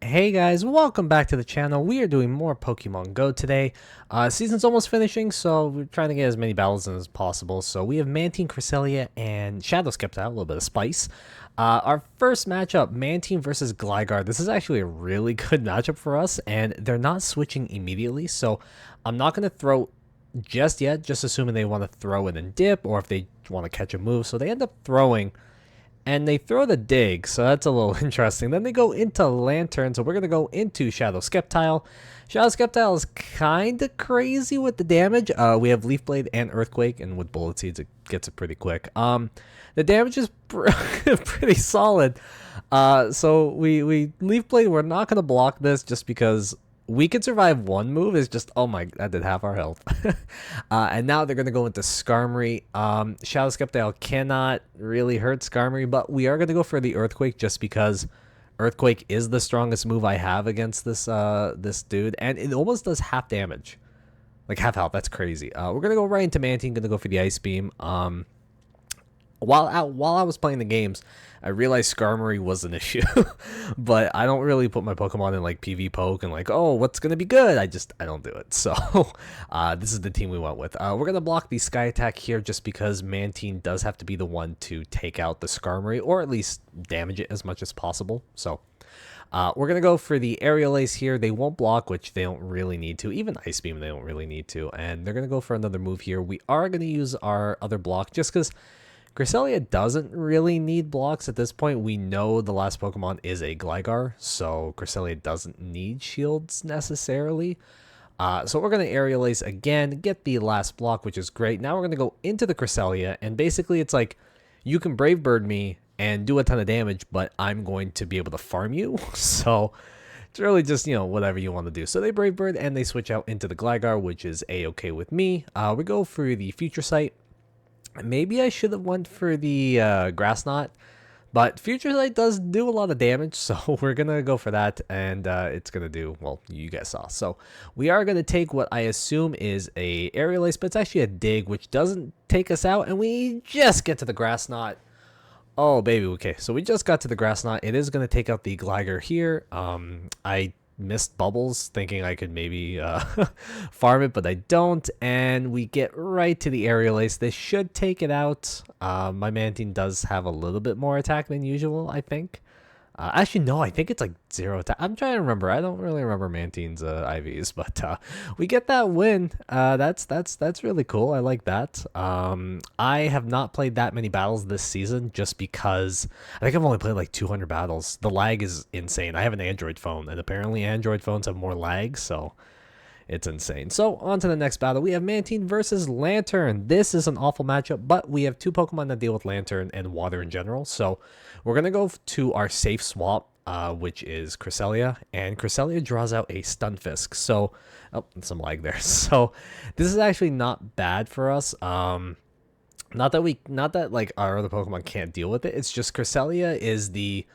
Hey guys, welcome back to the channel. We are doing more Pokemon Go today. Season's almost finishing, so we're trying to get as many battles in as possible. So we have Mantine, Cresselia, and Shadow Sceptile, a little bit of spice. Our first matchup, Mantine versus Gligar. This is actually a really good matchup for us, and they're not switching immediately, so I'm not going to throw just yet, just assuming they want to throw and then dip, or if they want to catch a move. So they end up throwing and they throw the dig, so that's a little interesting. Then they go into Lantern, so we're going to go into Shadow Sceptile. Shadow Sceptile is kind of crazy with the damage. We have Leaf Blade and Earthquake, and with Bullet Seeds, it gets it pretty quick. The damage is pretty solid. So we Leaf Blade, we're not going to block this just because we could survive one move. Is just, oh my, that did half our health. And now they're going to go into Skarmory. Shadow Sceptile cannot really hurt Skarmory, but we are going to go for the Earthquake just because Earthquake is the strongest move I have against this dude, and it almost does half damage, like half health. That's crazy. We're going to go right into Mantine, going to go for the Ice Beam. While I was playing the games, I realized Skarmory was an issue, but I don't really put my Pokemon in like PV poke and like, oh, what's gonna be good? I don't do it. So this is the team we went with. We're gonna block the Sky Attack here just because Mantine does have to be the one to take out the Skarmory, or at least damage it as much as possible. So we're gonna go for the Aerial Ace here. They won't block, which they don't really need to. Even Ice Beam, they don't really need to. And they're gonna go for another move here. We are gonna use our other block just because Cresselia doesn't really need blocks at this point. We know the last Pokemon is a Gligar, so Cresselia doesn't need shields necessarily. So we're going to Aerial Ace again, get the last block, which is great. Now we're going to go into the Cresselia, and basically it's like, you can Brave Bird me and do a ton of damage, but I'm going to be able to farm you. So it's really just, you know, whatever you want to do. So they Brave Bird, and they switch out into the Gligar, which is A-okay with me. We go for the Future Sight. Maybe I should have went for the Grass Knot, but Future Sight does do a lot of damage, so we're going to go for that, and it's going to do, well, you guys saw. So we are going to take what I assume is a Aerial Ace, but it's actually a Dig, which doesn't take us out, and we just get to the Grass Knot. Oh, baby, okay, so we just got to the Grass Knot. It is going to take out the Gligar here. I missed bubbles thinking I could maybe farm it, but I don't, and we get right to the Aerial Ace. This should take it out. My Mantine does have a little bit more attack than usual, I think. Actually, no, I think it's like 0 attack. I'm trying to remember. I don't really remember Mantine's IVs, but we get that win. That's really cool. I like that. I have not played that many battles this season just because I think I've only played like 200 battles. The lag is insane. I have an Android phone, and apparently Android phones have more lag, so it's insane. So on to the next battle. We have Mantine versus Lantern. This is an awful matchup, but we have two Pokemon that deal with Lantern and water in general. So we're going to go to our safe swap, which is Cresselia. And Cresselia draws out a Stunfisk. So, oh, some lag there. So this is actually not bad for us. Not that like our other Pokemon can't deal with it. It's just Cresselia is the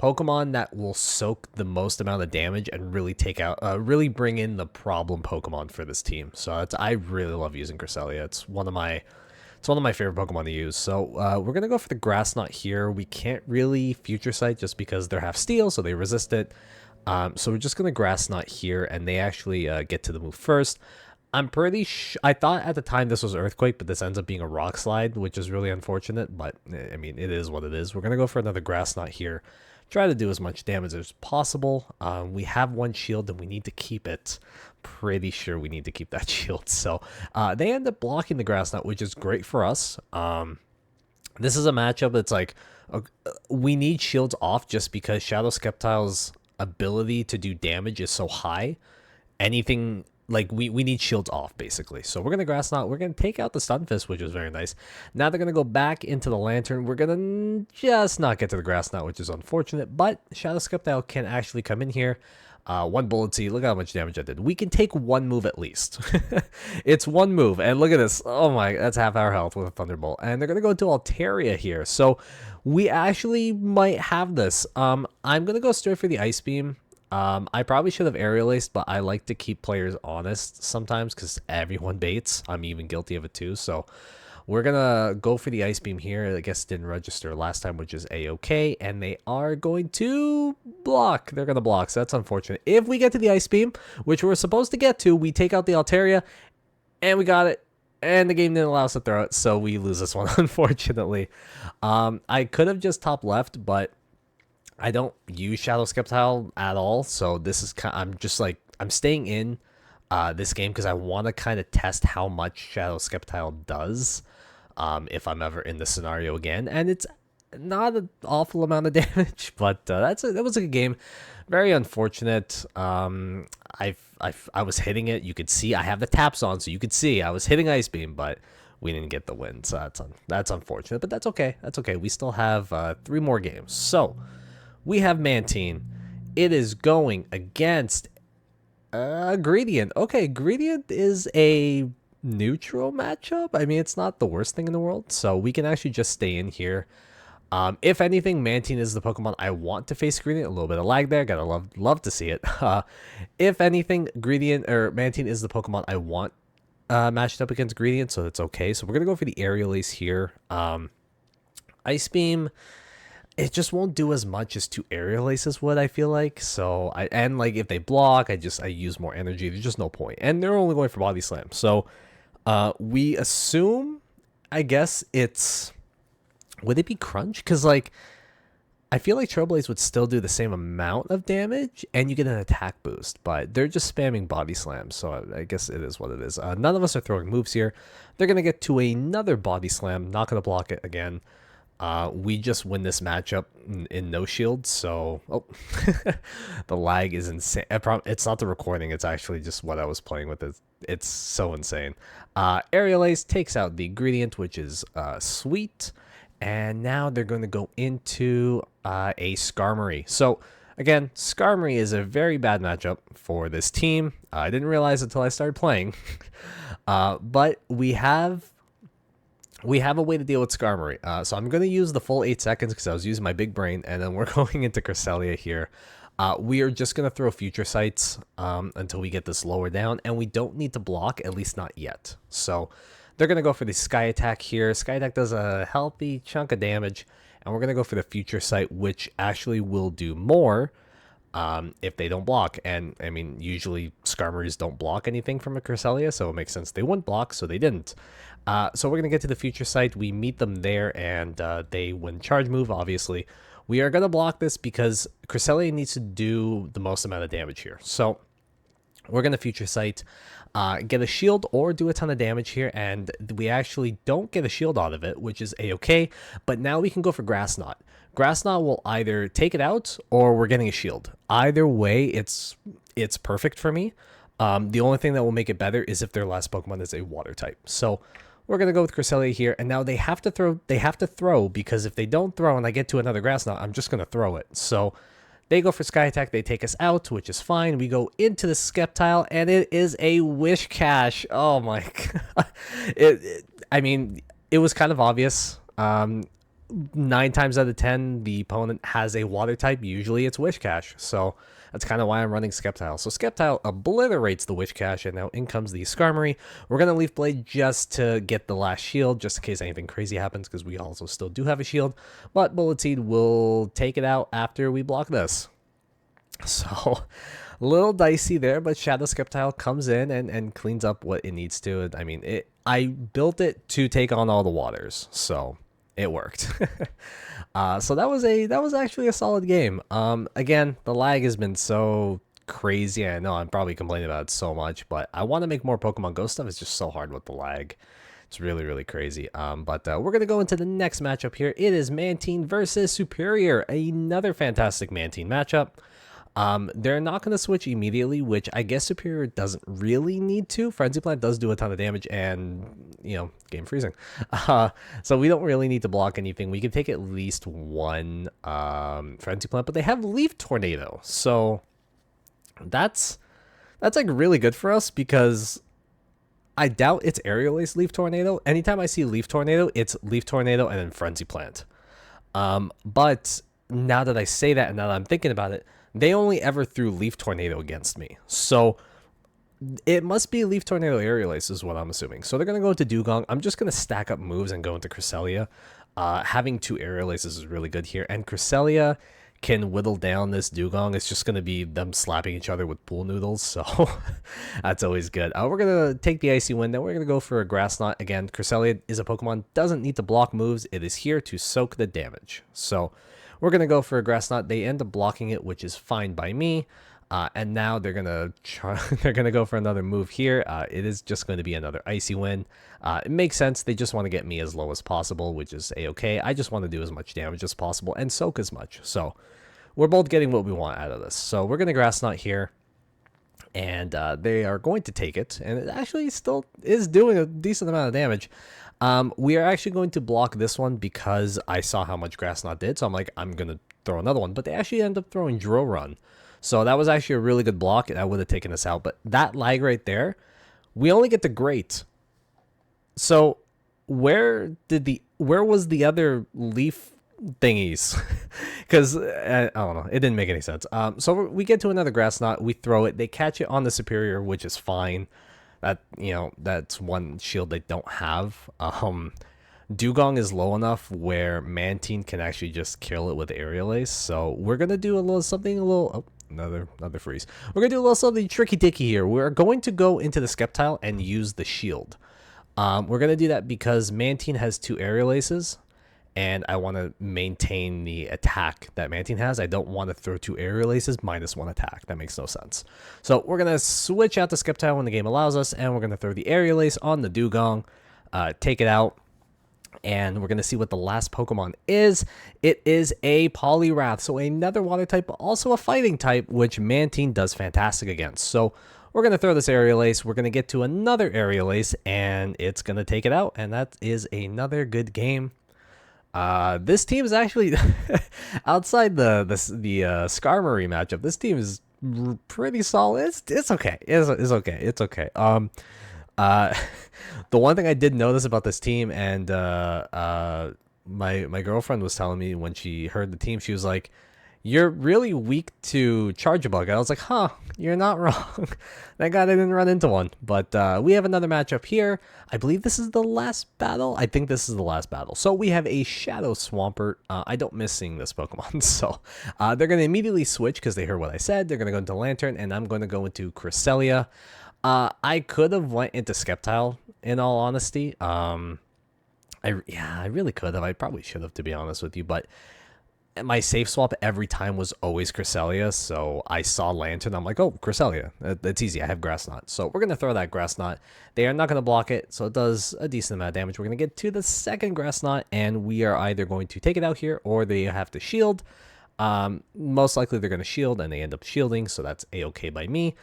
Pokemon that will soak the most amount of damage and really take out, really bring in the problem Pokemon for this team. So I really love using Cresselia. It's one of my favorite Pokemon to use. So we're gonna go for the Grass Knot here. We can't really Future Sight just because they're half Steel, so they resist it. So we're just gonna Grass Knot here, and they actually get to the move first. I'm pretty I thought at the time this was Earthquake, but this ends up being a Rock Slide, which is really unfortunate. But I mean, it is what it is. We're gonna go for another Grass Knot here. Try to do as much damage as possible. We have one shield and we need to keep it. Pretty sure we need to keep that shield. So they end up blocking the Grass Knot, which is great for us. This is a matchup that's like, we need shields off just because Shadow Sceptile's ability to do damage is so high. Anything, like, we need shields off, basically. So we're going to Grass Knot. We're going to take out the Stunfisk, which is very nice. Now they're going to go back into the Lantern. We're going to just not get to the Grass Knot, which is unfortunate. But Shadow Sceptile can actually come in here. One Bullet Seed. Look how much damage I did. We can take one move at least. It's one move. And look at this. Oh my, that's half our health with a Thunderbolt. And they're going to go into Altaria here. So we actually might have this. I'm going to go straight for the Ice Beam. I probably should have Aerial Aced, but I like to keep players honest sometimes because everyone baits. I'm even guilty of it too. So We're gonna go for the Ice Beam here. I guess didn't register last time, which is a-okay, and they are going to block. They're gonna block, so that's unfortunate. If we get to the Ice Beam, which we're supposed to get to, we take out the Altaria, and we got it. And the game didn't allow us to throw it, so we lose this one, unfortunately. I could have just top left, but I don't use Shadow Sceptile at all, so this is I'm just like I'm staying in this game because I want to kind of test how much Shadow Sceptile does if I'm ever in this scenario again, and it's not an awful amount of damage, but that was a good game. Very unfortunate. I was hitting it. You could see I have the taps on, so you could see I was hitting Ice Beam, but we didn't get the win, so that's unfortunate. But that's okay. That's okay. We still have 3 more games. So we have Mantine. It is going against Gradient. Okay, Gradient is a neutral matchup. I mean, it's not the worst thing in the world, so we can actually just stay in here. If anything, Mantine is the Pokemon I want to face Gradient. A little bit of lag there. Gotta love to see it. If anything, Mantine is the Pokemon I want matched up against Gradient, so that's okay. So we're gonna go for the Aerial Ace here. Ice Beam, it just won't do as much as 2 Aerial Aces would, I feel like. So like if they block, I use more energy. There's just no point. And they're only going for Body Slam. So we assume, I guess it's, would it be Crunch? Because like I feel like Trailblaze would still do the same amount of damage and you get an attack boost, but they're just spamming Body Slam, so I guess it is what it is. None of us are throwing moves here. They're going to get to another Body Slam, not going to block it again. We just win this matchup in no shield, so the lag is insane. It's not the recording, it's actually just what I was playing with. It's so insane. Aerial Ace takes out the Gradient, which is sweet. And now they're going to go into a Skarmory. So again, Skarmory is a very bad matchup for this team. I didn't realize until I started playing. But we have a way to deal with Skarmory. So I'm going to use the full 8 seconds because I was using my big brain. And then we're going into Cresselia here. We are just going to throw Future Sights until we get this lower down. And we don't need to block, at least not yet. So they're going to go for the Sky Attack here. Sky Attack does a healthy chunk of damage. And we're going to go for the Future Sight, which actually will do more if they don't block. And, I mean, usually Skarmories don't block anything from a Cresselia, so it makes sense they wouldn't block, so they didn't. So we're going to get to the Future Sight. We meet them there, and they win Charge Move, obviously. We are going to block this because Cresselia needs to do the most amount of damage here. So we're going to Future Sight, get a shield or do a ton of damage here, and we actually don't get a shield out of it, which is a-okay, but now we can go for Grass Knot. Grass Knot will either take it out or we're getting a shield. Either way, it's perfect for me. The only thing that will make it better is if their last Pokemon is a water type. So we're going to go with Cresselia here, and now they have to throw because if they don't throw and I get to another Grass Knot, I'm just going to throw it. So they go for Sky Attack, they take us out, which is fine. We go into the Sceptile, and it is a Whiscash. Oh my god. I mean, it was kind of obvious. 9 times out of 10, the opponent has a water type. Usually it's Whiscash. So that's kind of why I'm running Sceptile. So Sceptile obliterates the Whiscash, and now in comes the Skarmory. We're going to Leaf Blade just to get the last shield, just in case anything crazy happens, because we also still do have a shield. But Bullet Seed will take it out after we block this. So a little dicey there, but Shadow Sceptile comes in and cleans up what it needs to. I mean, I built it to take on all the waters, so it worked. So that was actually a solid game. Again, the lag has been so crazy. I know I'm probably complaining about it so much, but I want to make more Pokemon Go stuff. It's just so hard with the lag. It's really, really crazy. But we're going to go into the next matchup here. It is Mantine versus Superior. Another fantastic Mantine matchup. They're not going to switch immediately, which I guess Superior doesn't really need to. Frenzy Plant does do a ton of damage and, you know, game freezing. So we don't really need to block anything. We can take at least one Frenzy Plant, but they have Leaf Tornado. So that's like really good for us because I doubt it's Aerial Ace Leaf Tornado. Anytime I see Leaf Tornado, it's Leaf Tornado and then Frenzy Plant. But now that I say that and now that I'm thinking about it, they only ever threw Leaf Tornado against me. So It must be Leaf Tornado Aerial Ace is what I'm assuming. So they're going to go to Dugong. I'm just going to stack up moves and go into Cresselia. Having 2 Aerial Aces is really good here. And Cresselia can whittle down this Dugong. It's just going to be them slapping each other with pool noodles. So that's always good. We're going to take the Icy Wind. Then we're going to go for a Grass Knot. Again, Cresselia is a Pokemon. Doesn't need to block moves. It is here to soak the damage. So we're going to go for a Grass Knot. They end up blocking it, which is fine by me. And now they're gonna go for another move here. It is just going to be another Icy Wind. It makes sense. They just want to get me as low as possible, which is a-okay. I just want to do as much damage as possible and soak as much. So we're both getting what we want out of this. So we're gonna Grass Knot here, and they are going to take it, and it actually still is doing a decent amount of damage. We are actually going to block this one because I saw how much Grass Knot did. So I'm like, I'm gonna throw another one, but they actually end up throwing Drill Run. So that was actually a really good block, and I would have taken us out. But that lag right there, we only get the Great. So where was the other leaf thingies? Because I don't know, it didn't make any sense. So we get to another Grass Knot, we throw it, they catch it on the Superior, which is fine. That, you know, that's one shield they don't have. Dugong is low enough where Mantine can actually just kill it with Aerial Ace. So we're gonna do a little something, another freeze. We're gonna do a little something tricky dicky here. We're going to go into the Sceptile and use the shield. We're gonna do that because Mantine has 2 Aerial Aces, and I want to maintain the attack that Mantine has. I don't want to throw 2 Aerial Aces -1 attack. That makes no sense. So we're gonna switch out the Sceptile when the game allows us, and we're gonna throw the Aerial Ace on the Dugong, take it out. And we're going to see what the last Pokemon is. It is a Poliwrath, so another water type, but also a fighting type, which Mantine does fantastic against. So we're going to throw this Aerial Ace. We're going to get to another Aerial Ace, and it's going to take it out. And that is another good game. This team is actually, outside the Skarmory matchup, this team is pretty solid. It's okay. It's okay. It's okay. The one thing I did notice about this team, and my girlfriend was telling me when she heard the team, she was like, "You're really weak to Charjabug." I was like, "Huh, you're not wrong." Thank God I didn't run into one. But we have another matchup here. I believe this is the last battle. I think this is the last battle. So we have a Shadow Swampert. I don't miss seeing this Pokemon. So they're going to immediately switch because they heard what I said. They're going to go into Lantern, and I'm going to go into Cresselia. I could have went into Sceptile, in all honesty. I really could have. I probably should have, to be honest with you. But my safe swap every time was always Cresselia. So I saw Lantern. I'm like, oh, Cresselia. That's easy. I have Grass Knot. So we're going to throw that Grass Knot. They are not going to block it. So it does a decent amount of damage. We're going to get to the second Grass Knot. And we are either going to take it out here or they have to shield. Most likely they're going to shield and they end up shielding. So that's a-okay by me.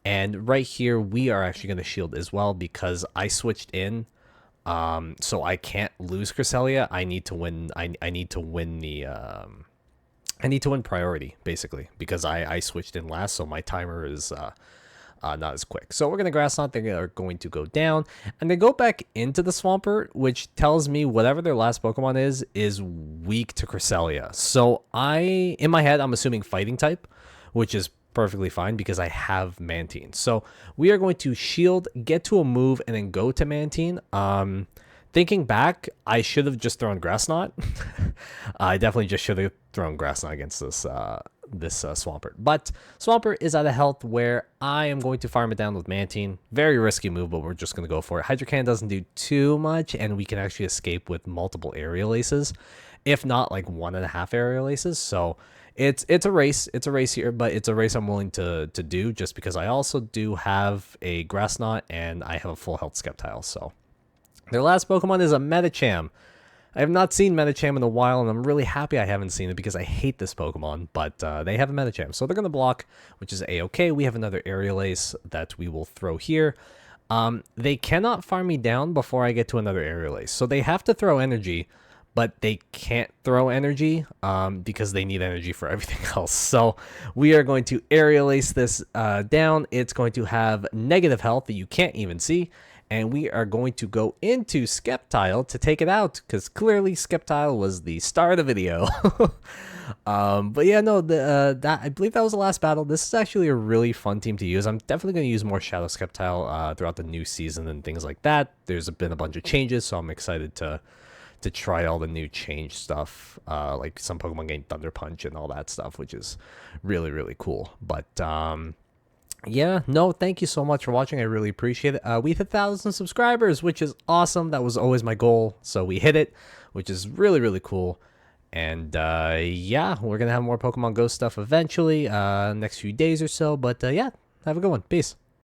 And right here, we are actually going to shield as well because I switched in, so I can't lose Cresselia. I need to win. I need to win the. I need to win priority basically because I switched in last, so my timer is not as quick. So we're gonna Grass Knot. They are going to go down, and they go back into the Swampert, which tells me whatever their last Pokemon is weak to Cresselia. So in my head, I'm assuming Fighting type, which is perfectly fine because I have Mantine. So we are going to shield, get to a move, and then go to Mantine. Thinking back, I should have just thrown Grass Knot. I definitely just should have thrown Grass Knot against this Swampert. But Swampert is out of health where I am going to farm it down with Mantine. Very risky move, but we're just going to go for it. Hydro Cannon doesn't do too much, and we can actually escape with multiple Aerial Aces, if not like 1.5 Aerial Aces. So it's a race. It's a race here, but it's a race I'm willing to do just because I also do have a Grass Knot and I have a full health Sceptile. So their last Pokemon is a Medicham. I have not seen Medicham in a while, and I'm really happy I haven't seen it because I hate this Pokemon, but they have a Medicham. So they're going to block, which is a-okay. We have another Aerial Ace that we will throw here. They cannot farm me down before I get to another Aerial Ace. So they have to throw energy, but they can't throw energy because they need energy for everything else. So we are going to Aerial Ace this down. It's going to have negative health that you can't even see, and we are going to go into Sceptile to take it out, because clearly Sceptile was the star of the video. But yeah, no, that I believe that was the last battle. This is actually a really fun team to use. I'm definitely going to use more Shadow Sceptile throughout the new season and things like that. There's been a bunch of changes, so I'm excited to try all the new change stuff, like some Pokemon getting Thunder Punch and all that stuff, which is really, really cool. But yeah, no, thank you so much for watching. I really appreciate it. We hit 1,000 subscribers, which is awesome. That was always my goal, so we hit it, which is really, really cool. And yeah, we're gonna have more Pokemon Go stuff eventually, next few days or so. But yeah, have a good one. Peace.